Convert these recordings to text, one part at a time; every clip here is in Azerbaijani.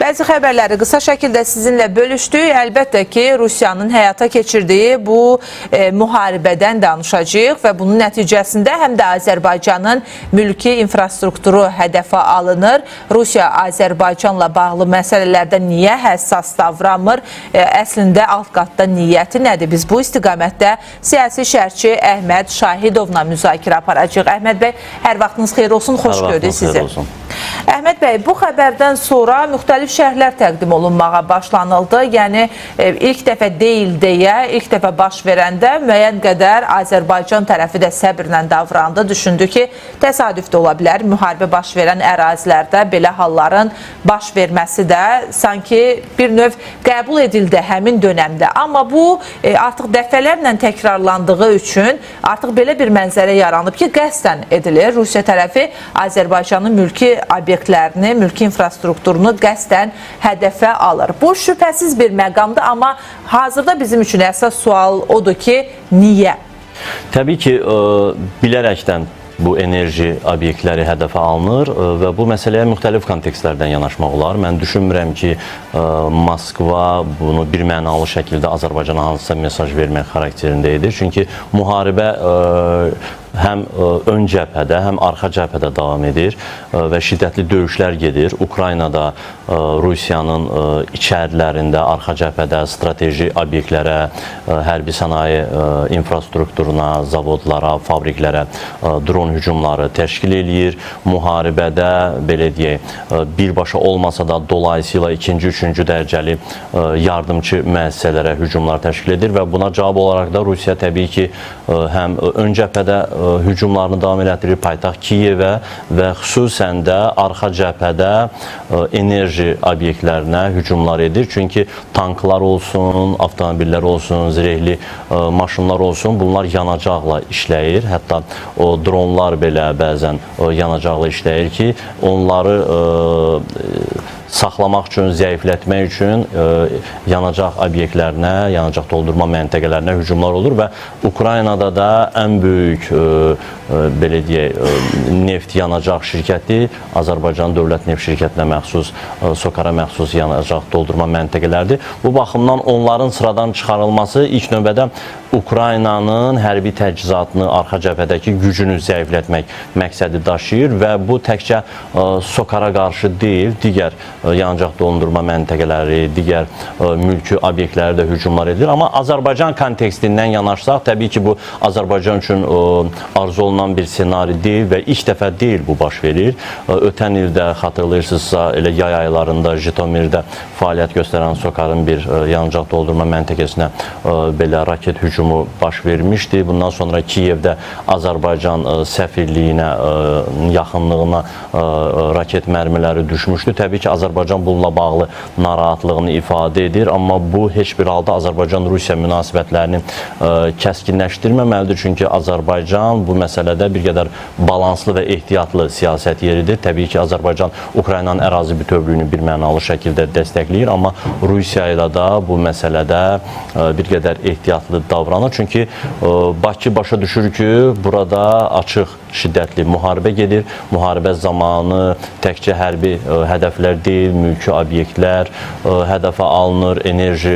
Bəzi xəbərləri qısa şəkildə sizinlə bölüşdük. Əlbəttə ki, Rusiyanın həyata keçirdiyi bu müharibədən danışacağıq və bunun nəticəsində həm də Azərbaycanın mülki infrastrukturu hədəfə alınır. Rusiya Azərbaycanla bağlı məsələlərdə niyə həssas davranmır? Əslində alt qatda niyyəti nədir? Biz bu istiqamətdə siyasi şərhçi Əhməd Şahidovla müzakirə aparacağıq. Əhməd bəy, hər vaxtınız xeyir olsun, xoş gördük sizi. Əhməd bəy, bu xəbərdən sonra müxtəlif şərhlər təqdim olunmağa başlanıldı. Yəni, ilk dəfə deyil deyə, ilk dəfə baş verəndə müəyyən qədər Azərbaycan tərəfi də səbirlə davrandı. Düşündü ki, təsadüf də ola bilər. Müharibə baş verən ərazilərdə belə halların baş verməsi də sanki bir növ qəbul edildi həmin dönəmdə. Amma bu artıq dəfələrlə təkrarlandığı üçün artıq belə bir mənzərə yaranıb ki, qəsdən edilir. Rusiya tərəfi Azərbaycanın mülki obyektlərini, mülki infrastrukturunu qəsdən hədəfə alır. Bu şübhəsiz bir məqamdır, amma hazırda bizim üçün əsas sual odur ki, niyə? Təbii ki, bilərəkdən bu enerji obyektləri hədəfə alınır və bu məsələyə müxtəlif kontekstlərdən yanaşmaq olar. Mən düşünmürəm ki, Moskva bunu bir mənalı şəkildə Azərbaycana hansısa mesaj vermək xarakterində edir. Çünki müharibə həm ön cəbhədə, həm arxa cəbhədə davam edir və şiddətli döyüşlər gedir. Ukraynada Rusiyanın içərilərində, arxa cəbhədə strateji obyektlərə, hərbi sənaye infrastrukturuna, zavodlara, fabriklərə dron hücumları təşkil eləyir. Müharibədə, belə deyək, birbaşa olmasa da dolayısıyla ikinci, üçüncü dərəcəli yardımçı müəssisələrə hücumlar təşkil edir və buna cavab olaraq da Rusiya təbii ki, həm ön cəbhədə hücumlarını davam elətdirir paytaxt Kiyevə və xüsusən də arxa cəbhədə enerji obyektlərinə hücumlar edir. Çünki tanklar olsun, avtomobillər olsun, zirehli maşınlar olsun, bunlar yanacaqla işləyir. Hətta o dronlar belə bəzən yanacaqla işləyir ki, onları saxlamaq üçün, zəiflətmək üçün yanacaq obyektlərinə, yanacaq doldurma məntəqələrinə hücumlar olur və Ukraynada da ən böyük, belə deyək, neft yanacaq şirkəti Azərbaycan Dövlət Neft şirkətinə məxsus, SOCAR-a məxsus yanacaq doldurma məntəqələrdir. Bu baxımdan onların sıradan çıxarılması ilk növbədə Ukraynanın hərbi təchizatını, arxa cəbhədəki gücünü zəiflətmək məqsədi daşıyır və bu təkcə SOCAR-a qarşı deyil, digər yanacaq dondurma məntəqələri, digər mülki obyektləri də hücumlar edilir. Amma Azərbaycan kontekstindən yanaşsaq, təbii ki, bu Azərbaycan üçün arzu olunan bir senari deyil və ilk dəfə deyil bu baş verir. Ötən ildə xatırlayırsınızsa, elə yay aylarında Jitomirdə fəaliyyət göstərən SOCAR-ın bir yanacaq doldurma məntəqəsinə belə raket hücumu baş vermişdi. Bundan sonra Kiyevdə Azərbaycan səfirliyinə yaxınlığına raket mərmiləri düşmüşdü. Təbii ki, Azərbaycan bununla bağlı narahatlığını ifadə edir, amma bu heç bir halda Azərbaycan-Rusiya münasibətlərini kəskinləşdirməməlidir. Çünki Azərbaycan bu məsələdə bir qədər balanslı və ehtiyatlı siyasət yeridir. Təbii ki, Azərbaycan Ukraynanın ərazi bütövlüyünü bir mənalı şəkildə dəstəkləyir, amma Rusiya ilə də bu məsələdə bir qədər ehtiyatlı davranır. Çünki Bakı başa düşür ki, burada açıq, şiddətli müharibə gedir. Müharibə zamanı təkcə hərbi hədəflər deyil, mülki obyektlər hədəfə alınır, enerji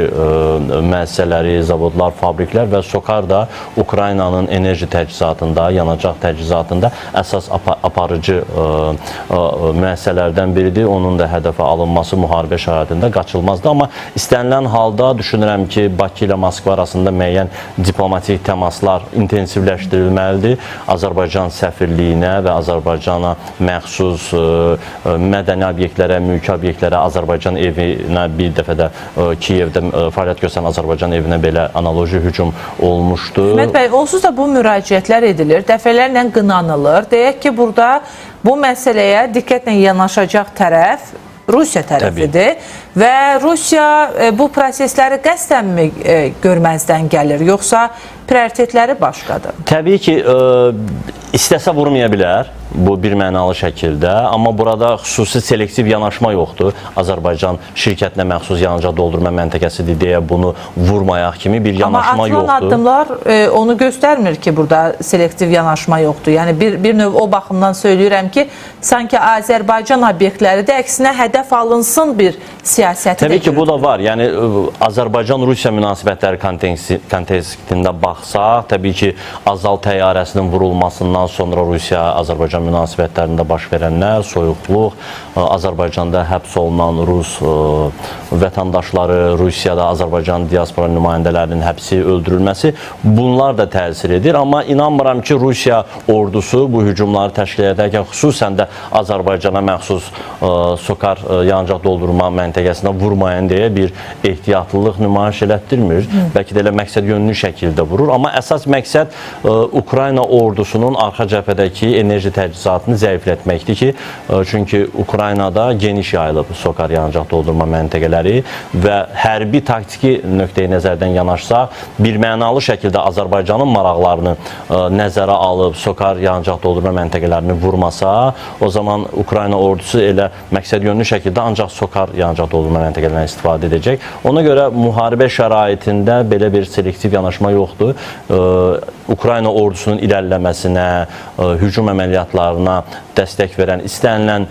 müəssisələri, zavodlar, fabriklər və SOCAR da Ukraynanın enerji təchizatında, yanacaq təchizatında əsas aparıcı müəssisələrdən biridir. Onun da hədəfə alınması müharibə şəraitində qaçılmazdır. Amma istənilən halda düşünürəm ki, Bakı ilə Moskva arasında müəyyən diplomatik təmaslar intensivləşdirilməlidir. Azərbaycan səfirliyinə və Azərbaycana məxsus mədəni obyektlərə, mülki obyektlərə, Azərbaycan evinə bir dəfə də Kiyevdə fəaliyyət göstərən Azərbaycan evinə belə analoji hücum olmuşdu. Əhməd bəy, onsuz da bu müraciətlər edilir, dəfələrlə qınanılır. Deyək ki, burada bu məsələyə diqqətlə yanaşacaq tərəf Rusiya tərəfidir və Rusiya bu prosesləri qəsdənmi görməzdən gəlir, yoxsa prioritetləri başqadır? Təbii ki, İstəsə vurmaya bilər, bu bir mənalı şəkildə, amma burada xüsusi selektiv yanaşma yoxdur. Azərbaycan şirkətinə məxsus yanacaq doldurma məntəqəsidir deyə bunu vurmayaq kimi bir yanaşma yoxdur. Amma atılan addımlar onu göstərmir ki, burada selektiv yanaşma yoxdur. Yəni bir növ o baxımdan söyləyirəm ki, sanki Azərbaycan obyektləri də əksinə hədəf alınsın bir siyasəti Təbii ki, bu da var. Yəni Azərbaycan-Rusiya münasibətləri kontekstində baxsaq, təbii ki, Azal təyyarəsinin vurulmasından sonra Rusiya-Azərbaycan münasibətlərində baş verənlər, soyuqluq, Azərbaycanda həbs olunan Rus vətəndaşları, Rusiyada Azərbaycan diaspora nümayəndələrinin həbsi, öldürülməsi, bunlar da təsir edir. Amma inanmıram ki, Rusiya ordusu bu hücumları təşkil edərkən xüsusən də Azərbaycana məxsus Sokar yanacaq doldurma məntəqəsinə vurmayın deyə bir ehtiyatlılıq nümayiş elətdirmir. Bəlkə də elə məqsəd yönlü şəkildə vurur. Amma əsas məqsəd Ukrayna ordusunun arxa cəbhədəki enerji təchizatını zəiflətməkdir ki, çünki Ukraynada geniş yayılıb Sokar yanacaq doldurma məntəqələri və hərbi taktiki nöqteyi nəzərdən yanaşsaq, bir mənalı şəkildə Azərbaycanın maraqlarını nəzərə alıb Sokar yanacaq doldurma məntəqələrini vurmasa, o zaman Ukrayna ordusu elə məqsəd yönlü şəkildə ancaq Sokar yanacaq doldurma məntəqələrindən istifadə edəcək. Ona görə müharibə şəraitində belə bir selektiv yanaşma yoxdur. Ukrayna ordusunun irəliləməsinə, hücum əməliyyatlarına dəstək verən istənilən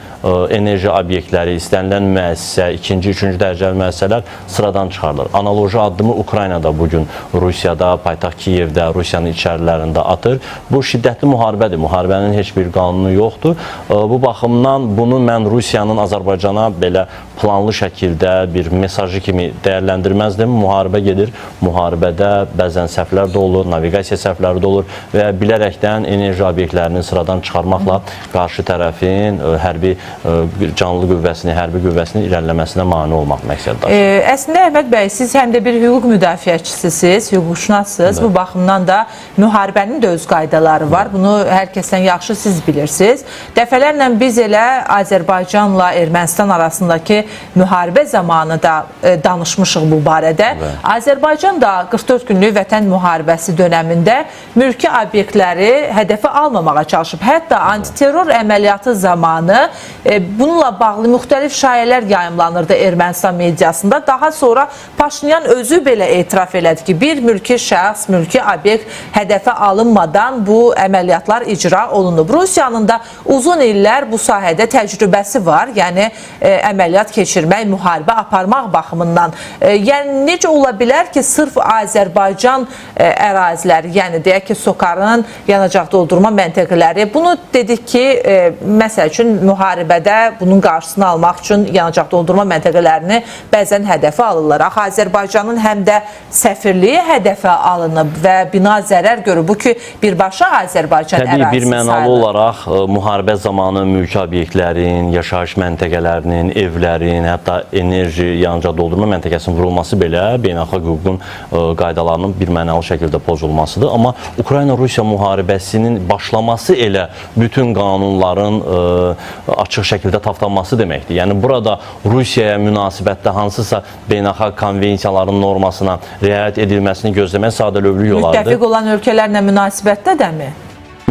enerji obyektləri, istənilən müəssisə, ikinci, üçüncü dərəcəli müəssisələr sıradan çıxarılır. Analoji addımı Ukraynada bugün Rusiyada, paytaxt Kiyevdə, Rusiyanın içərilərində atır. Bu şiddətli müharibədir. Müharibənin heç bir qanunu yoxdur. Bu baxımdan bunu mən Rusiyanın Azərbaycana belə planlı şəkildə bir mesajı kimi dəyərləndirməzdim. Müharibə gedir. Müharibədə bəzən səhvlər də olur, naviqasiya səhvləri də olur və bilərəkdən enerji obyektlərini sıradan çıxarmaqla qarşı tərəfin hərbi canlı qüvvəsini, hərbi qüvvəsinin irəliləməsinə mane olmaq məqsəd daşıyır. Əslində Əhməd bəy, siz həm də bir hüquq müdafiəçisisiniz, hüquqşünassınız. Bu baxımdan da müharibənin də öz qaydaları var. Bunu hər kəsdən yaxşı siz bilirsiniz. Dəfələrlə biz elə Azərbaycanla Ermənistan arasındakı müharibə zamanı da danışmışıq bu barədə. Azərbaycan da 44 günlük vətən müharibəsi dönəmində mülki obyektləri hədəfə almamağa çalışıb. Hətta antiterror əməliyyatı zamanı bununla bağlı müxtəlif şayələr yayımlanırdı Ermənistan mediasında. Daha sonra Paşinyan özü belə etiraf elədi ki, bir mülki şəxs, mülki obyekt hədəfə alınmadan bu əməliyyatlar icra olunub. Rusiyanın da uzun illər bu sahədə təcrübəsi var. Yəni əməliyyat keçirmək, müharibə aparmaq baxımından. Yəni necə ola bilər ki, sırf Azərbaycan əraziləri, yəni deyək ki, Sokarın yanacaq doldurma məntəqələri, bunu dedik ki, məsəl üçün müharibədə bunun qarşısını almaq üçün yanacaq doldurma məntəqələrini bəzən hədəfə alırlar. Axı Azərbaycanın həm də səfirliyi hədəfə alınıb və bina zərər görüb. Bu ki, birbaşa Azərbaycan ərazisi sayılır. Bir mənalı olaraq müharibə zamanı mülki obyektlərin, yaşayış məntəqələrinin, evlərin, hətta enerji yanacaq doldurma məntəqəsinin vurulması belə beynəlxalq hüququn qaydalarının bir mənalı şəkildə pozulmasıdır. Amma Ukrayna-Rusiya müharibəsinin başlaması elə bütün qanunların açıq şəkildə tapdanması deməkdir. Yəni burada Rusiyaya münasibətdə hansısa beynəlxalq konvensiyaların normasına riayət edilməsini gözləmək sadəlövhlük olardı. Müttəfiq olan ölkələrlə münasibətdə dəmi?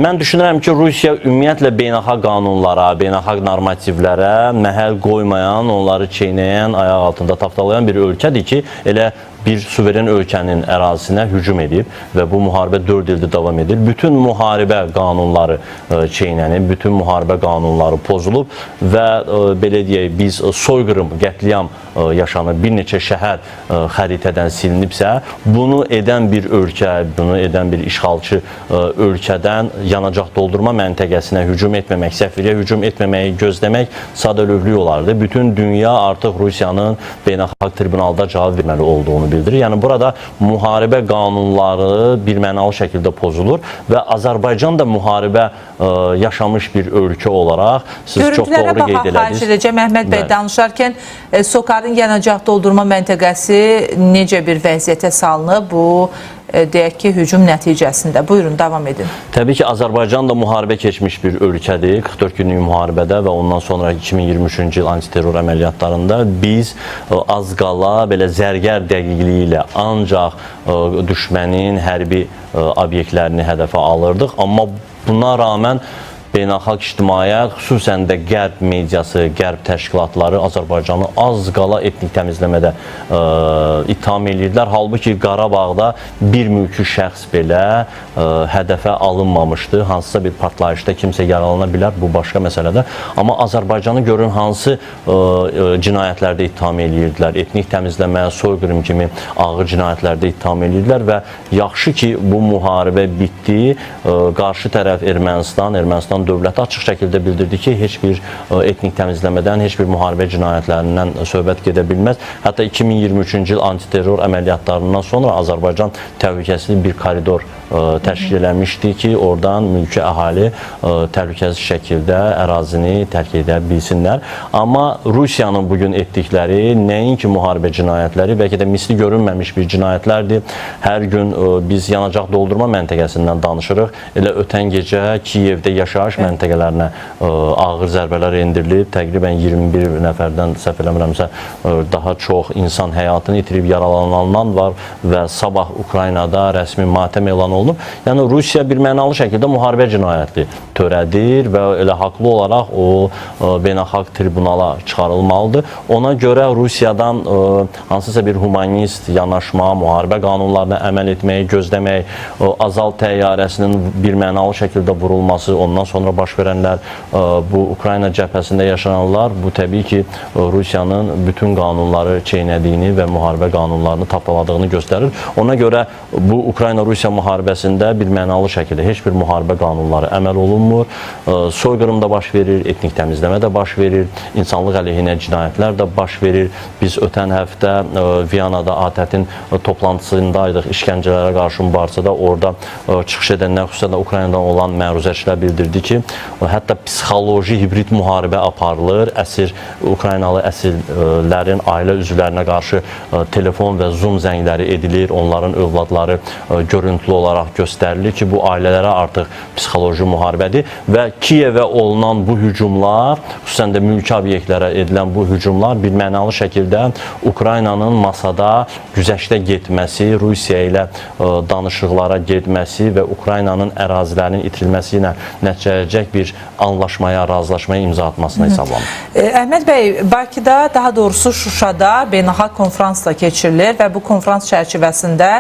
Mən düşünürəm ki, Rusiya ümumiyyətlə beynəlxalq qanunlara, beynəlxalq normativlərə məhəl qoymayan, onları çeynəyən, ayaq altında tapdalayan bir ölkədir ki, elə bir suveren ölkənin ərazisinə hücum edib və bu müharibə 4 ildir davam edir. Bütün müharibə qanunları çeynənib, bütün müharibə qanunları pozulub və belə deyək, biz soyqırım, qətliam yaşanıb, bir neçə şəhər xəritədən silinibsə, bunu edən bir ölkə, bunu edən bir işğalçı ölkədən yanacaq doldurma məntəqəsinə hücum etməmək, səfirliyə hücum etməməyi gözləmək sadəlövhlük olardı. Bütün dünya artıq Rusiyanın beynəlxalq tribunalda cavab verməli olduğunu bildirir. Yəni burada müharibə qanunları bir mənalı şəkildə pozulur və Azərbaycan da müharibə yaşamış bir ölkə olaraq siz çox doğru qeyd elədiniz. Xahiş edəcəm Əhməd bəy danışarkən Sokarın yanacaq doldurma məntəqəsi necə bir vəziyyətə salınıb bu deyək ki, hücum nəticəsində. Buyurun, davam edin. Təbii ki, Azərbaycan da müharibə keçmiş bir ölkədir. 44 günlük müharibədə və ondan sonra 2023-cü il antiterror əməliyyatlarında biz az qala belə zərgər dəqiqliyi ilə ancaq düşmənin hərbi obyektlərini hədəfə alırdıq. Amma Buna rağmen beynəlxalq ictimaiyyət, xüsusən də qərb mediası, qərb təşkilatları Azərbaycanı az qala etnik təmizləmədə ittiham edirlər. Halbuki Qarabağda bir mülki şəxs belə hədəfə alınmamışdı. Hansısa bir partlayışda kimsə yaralana bilər, bu başqa məsələdir. Amma Azərbaycanı görün hansı cinayətlərdə ittiham edirdilər. Etnik təmizləmə, soyqırım kimi ağır cinayətlərdə ittiham edirdilər və yaxşı ki, bu müharibə bitdi. Qarşı tərəf Ermənistan dövləti açıq şəkildə bildirdi ki, heç bir etnik təmizləmədən, heç bir müharibə cinayətlərindən söhbət gedə bilməz. Hətta 2023-cü il antiterror əməliyyatlarından sonra Azərbaycan təhlükəsizlik bir koridor təşkil eləmişdi ki, oradan mülki əhali təhlükəsiz şəkildə ərazini tərk edə bilsinlər. Amma Rusiyanın bugün etdikləri nəinki müharibə cinayətləri, bəlkə də misli görünməmiş bir cinayətlərdir. Hər gün biz yanacaq doldurma məntəqəsindən danışırıq. Elə ötən gecə Kiyevdə yaşayış məntəqələrinə ağır zərbələr endirilib. Təqribən 21 nəfərdən səhv eləmirəmsə daha çox insan həyatını itirib yaralananlar var və sabah Ukraynada rəsmi matəm elan olunub. Yəni Rusiya bir mənalı şəkildə müharibə cinayəti törədir və elə haqlı olaraq o beynəlxalq tribunala çıxarılmalıdır. Ona görə Rusiyadan hansısa bir humanist yanaşma, müharibə qanunlarına əməl etməyi gözləmək, Azal təyyarəsinin bir mənalı şəkildə vurulması, ondan sonra baş verənlər, bu Ukrayna cəbhəsində yaşananlar, bu təbii ki, Rusiyanın bütün qanunları çeynədiyini və müharibə qanunlarını tapdaladığını göstərir. Ona görə bu Ukrayna-Rusiya müharibəsində bir mənalı şəkildə heç bir müharibə qanunları əməl olunmur. Soyqırım da baş verir, etnik təmizləmə də baş verir, insanlıq əleyhinə cinayətlər də baş verir. Biz ötən həftə Viyanada ATƏT-in toplantısındaydıq, işgəncələrə qarşı mübarizədə. Orada çıxış edənlər, xüsusən də Ukraynadan olan məruzəçilər bildirdi ki, hətta psixoloji hibrid müharibə aparılır. Ukraynalı əsirlərin ailə üzvlərinə qarşı telefon və Zoom zəngləri edilir, onların övladları görüntülü olaraq göstərilir ki, bu ailələrə artıq psixoloji müharibədir və Kiyevə olunan bu hücumlar, xüsusən də mülki obyektlərə edilən bu hücumlar bir mənalı şəkildə Ukraynanın masada güzəştə getməsi, Rusiya ilə danışıqlara getməsi və Ukraynanın ərazilərinin itirilməsi ilə nəticələyəcək bir anlaşmaya, razılaşmaya imza atmasına hesablanır. Əhməd bəy, Bakıda, daha doğrusu Şuşada beynəlxalq konfrans da keçirilir və bu konfrans çərçivəsində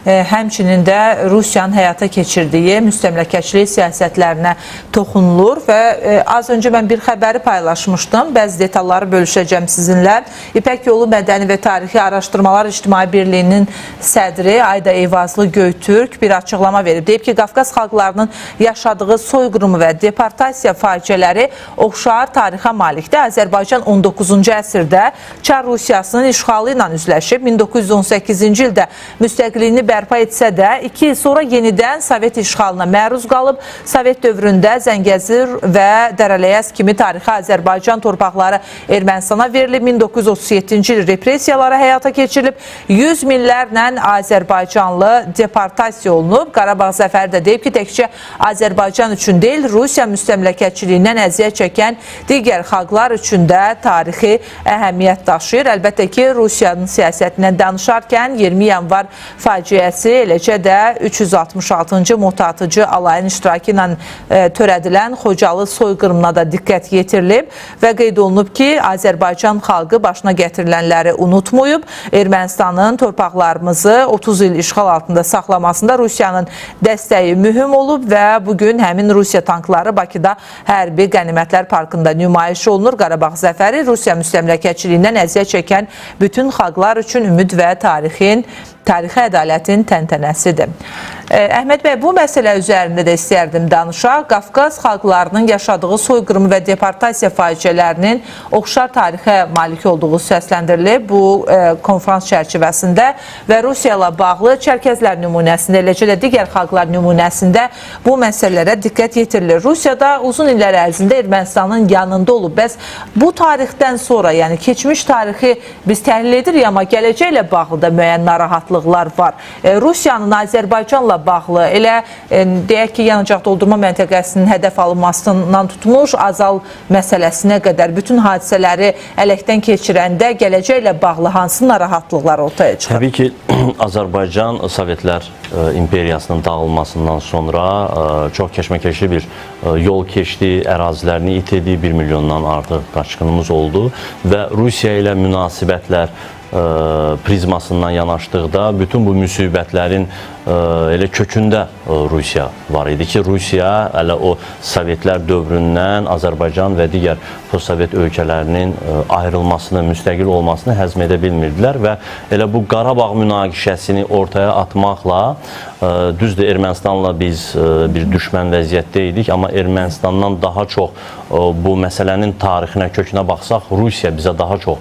həmçinin də Rusiyanın həyata keçirdiyi müstəmləkəçilik siyasətlərinə toxunulur və az öncə mən bir xəbəri paylaşmışdım. Bəzi detalları bölüşəcəm sizinlə. İpək Yolu Mədəni və Tarixi Araşdırmalar İctimai Birliyinin sədri Ayda Eyvazlı Göytürk bir açıqlama verib. Deyib ki, Qafqaz xalqlarının yaşadığı soyqırımı və deportasiya faciələri oxşar tarixə malikdir. Azərbaycan 19-cu əsrdə Çar Rusiyasının işğalı ilə üzləşib. 1918-ci ildə müstəqilliyini bərpa etsə də 2 il sonra yenidən Sovet işğalına məruz qalıb. Sovet dövründə Zəngəzur və Dərələyəz kimi tarixi Azərbaycan torpaqları Ermənistana verilib. 1937-ci il repressiyalara həyata keçirilib. 100 minlərlə Azərbaycanlı deportasiya olunub. Qarabağ zəfəri də deyib ki, təkcə Azərbaycan üçün deyil, Rusiya müstəmləkəçiliyindən əziyyət çəkən digər xalqlar üçün də tarixi əhəmiyyət daşıyır. Əlbəttə ki, Rusiyanın siyasətindən danışarkən 20 yanvar faciəsi, eləcə də 366-cı motatıcı alayın iştirakı ilə törədilən Xocalı soyqırımına da diqqət yetirilib və qeyd olunub ki, Azərbaycan xalqı başına gətirilənləri unutmayıb. Ermənistanın torpaqlarımızı 30 il işğal altında saxlamasında Rusiyanın dəstəyi mühüm olub və bugün həmin Rusiya tankları Bakıda hərbi qənimətlər parkında nümayiş olunur. Qarabağ zəfəri Rusiya müstəmləkəçiliyindən əziyyət çəkən bütün xalqlar üçün ümid və tarixi ədalətin təntənəsidir. Əhməd bəy, bu məsələ üzərində də istəyərdim danışaq. Qafqaz xalqlarının yaşadığı soyqırımı və deportasiya faciələrinin oxşar tarixə malik olduğu səsləndirilib bu konfrans çərçivəsində və Rusiya ilə bağlı Çərkəzlər nümunəsində, eləcə də digər xalqlar nümunəsində bu məsələlərə diqqət yetirilir. Rusiyada uzun illər ərzində Ermənistanın yanında olub. Bəs bu tarixdən sonra, yəni keçmiş tarixi biz təhlil edirik, amma gələcəklə bağlı da müəyyən narahatlıq narahatlıqlar var. Rusiyanın Azərbaycanla bağlı elə deyək ki, yanacaq doldurma məntəqəsinin hədəf alınmasından tutmuş, Azal məsələsinə qədər bütün hadisələri ələkdən keçirəndə gələcəklə bağlı hansı narahatlıqlar ortaya çıxır? Təbii ki, Azərbaycan Sovetlər imperiyasının dağılmasından sonra çox keşməkeşli bir yol keçdi, ərazilərini itirdi, 1 milyondan artıq qaçqınımız oldu və Rusiya ilə münasibətlər prizmasından yanaşdıqda bütün bu müsibətlərin elə kökündə Rusiya var idi ki, Rusiya hələ o Sovetlər dövründən Azərbaycan və digər postsovet ölkələrinin ayrılmasını, müstəqil olmasını həzm edə bilmirdilər və elə bu Qarabağ münaqişəsini ortaya atmaqla, düzdür, Ermənistanla biz bir düşmən vəziyyətdə idik, amma Ermənistandan daha çox bu məsələnin tarixinə, kökünə baxsaq, Rusiya bizə daha çox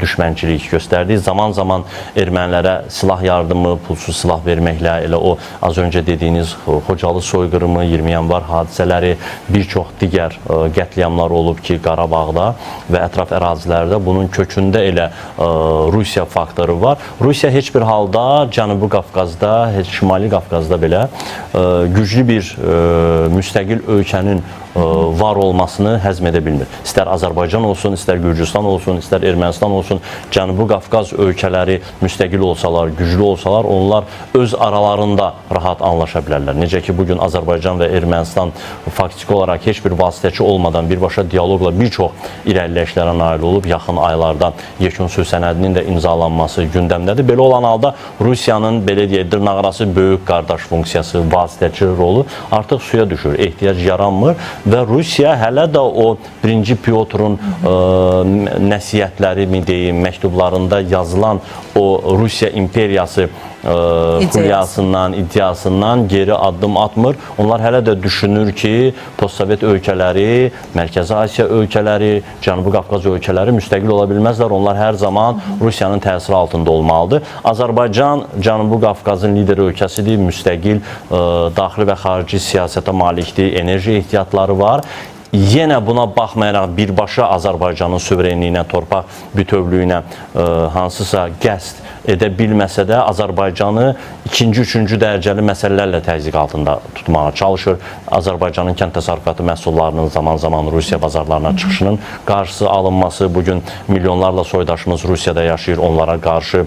düşmənçilik göstərdi. Zaman-zaman ermənilərə silah yardımı, pulsuz silah verməklə, elə o az öncə dediyiniz Xocalı soyqırımı, 20 yanvar hadisələri, bir çox digər qətliamlar olub ki, Qarabağda və ətraf ərazilərdə bunun kökündə elə Rusiya faktoru var. Rusiya heç bir halda Cənubi Qafqazda, heç Şimali Qafqazda belə güclü bir müstəqil ölkənin var olmasını həzm edə bilmir. İstər Azərbaycan olsun, istər Gürcüstan olsun, istər Ermənistan olsun, Cənubi Qafqaz ölkələri müstəqil olsalar, güclü olsalar, onlar öz aralarında rahat anlaşa bilərlər. Necə ki, bugün Azərbaycan və Ermənistan faktiki olaraq heç bir vasitəçi olmadan birbaşa diyaloqla bir çox irəliləyişlərə nail olub, yaxın aylarda yekun sülh sənədinin də imzalanması gündəmdədir. Belə olan halda Rusiyanın, belə deyək, dırnaqarası böyük qardaş funksiyası, vasitəçi rolu artıq suya düşür, ehtiyac yaranmır. Və Rusiya hələ də o 1-ci Pyotrun nəsihətləri mi deyim, məktublarında yazılan o Rusiya imperiyası xulyasından, iddiasından geri addım atmır. Onlar hələ də düşünür ki, postsovet ölkələri, Mərkəzi Asiya ölkələri, Cənubi Qafqaz ölkələri müstəqil ola bilməzlər. Onlar hər zaman Rusiyanın təsiri altında olmalıdır. Azərbaycan Cənubi Qafqazın lider ölkəsidir, müstəqil daxili və xarici siyasətə malikdir, enerji ehtiyatları var. Yenə buna baxmayaraq birbaşa Azərbaycanın suverenliyinə, torpaq bütövlüyünə hansısa qəsd edə bilməsə də Azərbaycanı ikinci, üçüncü dərəcəli məsələlərlə təzyiq altında tutmağa çalışır. Azərbaycanın kənd təsərrüfatı məhsullarının zaman-zaman Rusiya bazarlarına çıxışının qarşısı alınması, bugün milyonlarla soydaşımız Rusiyada yaşayır, onlara qarşı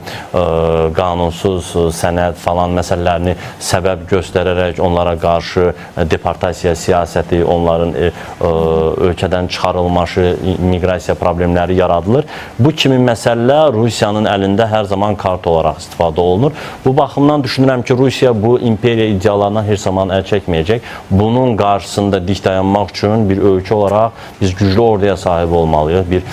qanunsuz sənəd falan məsələlərini səbəb göstərərək onlara qarşı deportasiya siyasəti, onların ölkədən çıxarılması, miqrasiya problemləri yaradılır. Bu kimi məsələlər Rusiyanın əlində hər zaman kart olaraq istifadə olunur. Bu baxımdan düşünürəm ki, Rusiya bu imperiya iddialarına heç zaman əl çəkməyəcək. Bunun qarşısında dik dayanmaq üçün bir ölkə olaraq biz güclü orduya sahib olmalıyıq. Bir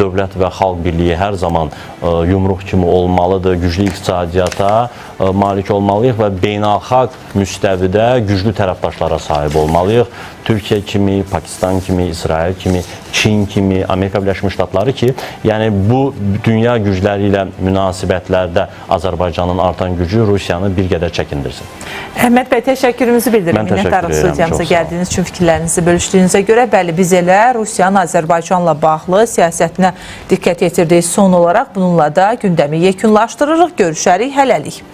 dövlət və xalq birliyi hər zaman yumruq kimi olmalıdır. Güclü iqtisadiyyata malik olmalıyıq və beynəlxalq müstəvidə güclü tərəfdaşlara sahib olmalıyıq. Türkiyə kimi, Pakistan kimi, İsrail kimi, Çin kimi, Amerika Birləşmiş Ştatları ki, yəni bu dünya gücləri ilə münasibətlərdə Azərbaycanın artan gücü Rusiyanı bir qədər çəkindirsin. Əhməd bəy, təşəkkürümüzü bildirim. Mən təşəkkür edirəm. Studiyamıza gəldiyiniz üçün, fikirlərinizi bölüşdüyünüzə görə, bəli, biz elə Rusiyanın Azərbaycanla bağlı siyasətinə diqqət yetirdiyi son olaraq bununla da gündəmi yekunlaşdırırıq. Görüşərik, hələlik.